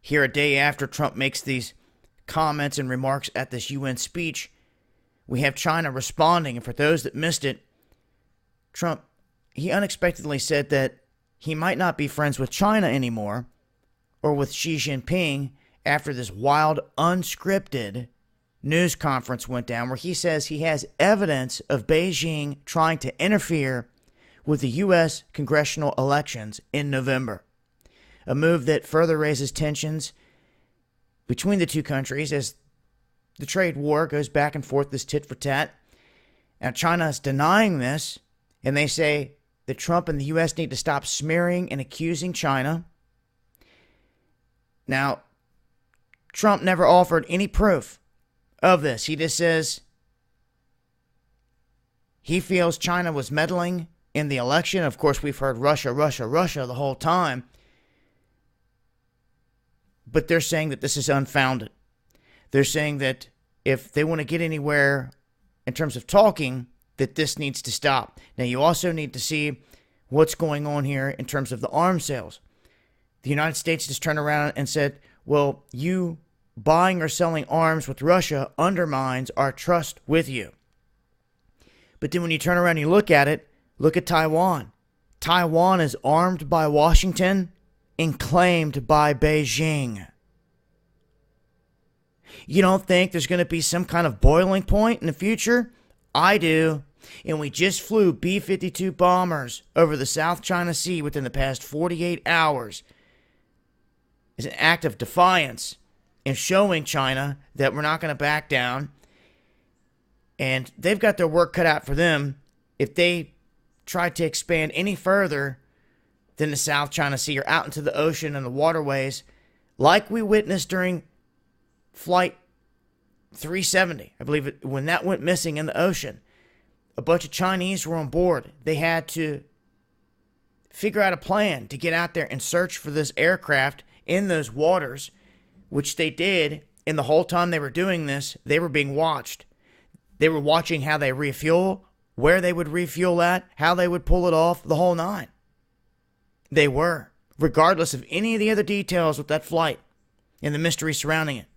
here a day after Trump makes these comments and remarks at this UN speech, we have China responding. And for those that missed it, Trump, he unexpectedly said that he might not be friends with China anymore or with Xi Jinping after this wild, unscripted news conference went down where he says he has evidence of Beijing trying to interfere with the U.S. congressional elections in November. A move that further raises tensions between the two countries as the trade war goes back and forth, this tit for tat. Now, China is denying this, and they say that Trump and the U.S. need to stop smearing and accusing China. Now, Trump never offered any proof of this. He just says he feels China was meddling in the election. Of course, we've heard Russia, Russia, Russia the whole time. But they're saying that this is unfounded. They're saying that if they want to get anywhere in terms of talking, that this needs to stop. Now, you also need to see what's going on here in terms of the arms sales. The United States just turned around and said, well, you buying or selling arms with Russia undermines our trust with you. But then when you turn around and you look at it, look at Taiwan. Taiwan is armed by Washington and claimed by Beijing. You don't think there's going to be some kind of boiling point in the future? I do. And we just flew B-52 bombers over the South China Sea within the past 48 hours. It's an act of defiance and showing China that we're not going to back down. And they've got their work cut out for them if they try to expand any further than the South China Sea or out into the ocean and the waterways, like we witnessed during Flight 370. I believe it, when that went missing in the ocean, a bunch of Chinese were on board. They had to figure out a plan to get out there and search for this aircraft in those waters, which they did. And the whole time they were doing this, they were being watched. They were watching how they refuel, where they would refuel at, how they would pull it off, the whole nine. They were, regardless of any of the other details with that flight and the mystery surrounding it.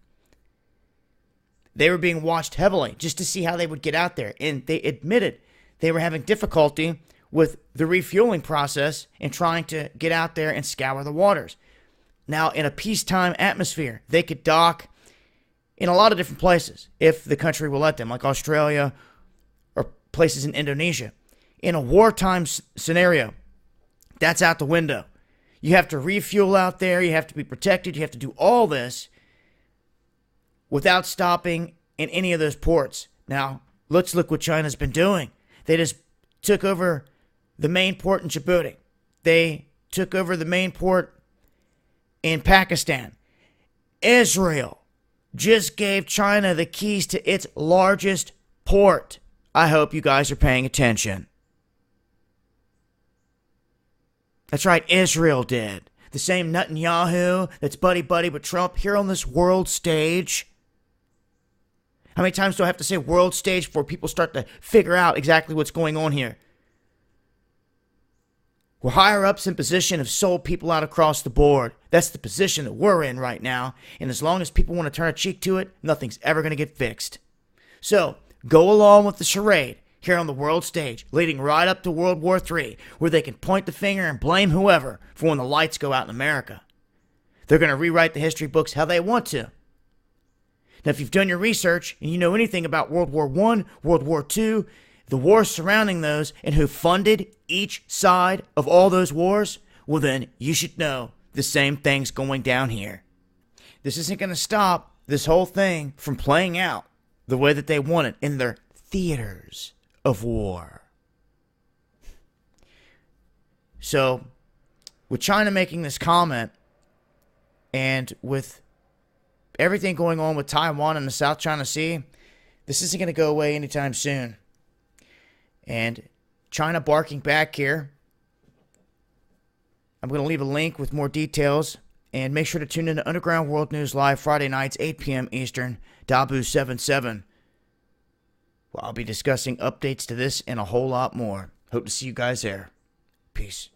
They were being watched heavily just to see how they would get out there. And they admitted they were having difficulty with the refueling process and trying to get out there and scour the waters. Now, in a peacetime atmosphere, they could dock in a lot of different places if the country will let them, like Australia or places in Indonesia. In a wartime scenario, that's out the window. You have to refuel out there. You have to be protected. You have to do all this without stopping in any of those ports. Now, let's look what China's been doing. They just took over the main port in Djibouti. They took over the main port in Pakistan. Israel just gave China the keys to its largest port. I hope you guys are paying attention. That's right, Israel did. The same Netanyahu that's buddy-buddy with Trump here on this world stage. How many times do I have to say world stage before people start to figure out exactly what's going on here? Where higher-ups in position have sold people out across the board. That's the position that we're in right now. And as long as people want to turn a cheek to it, nothing's ever going to get fixed. So, go along with the charade here on the world stage, leading right up to World War III, where they can point the finger and blame whoever for when the lights go out in America. They're going to rewrite the history books how they want to. Now, if you've done your research and you know anything about World War I, World War II, the wars surrounding those, and who funded each side of all those wars, well then, you should know the same thing's going down here. This isn't going to stop this whole thing from playing out the way that they want it in their theaters of war. So, with China making this comment, and with everything going on with Taiwan and the South China Sea, this isn't going to go away anytime soon. And China barking back here. I'm going to leave a link with more details. And make sure to tune in to Underground World News Live Friday nights, 8 p.m. Eastern, Dabu77. Well, I'll be discussing updates to this and a whole lot more. Hope to see you guys there. Peace.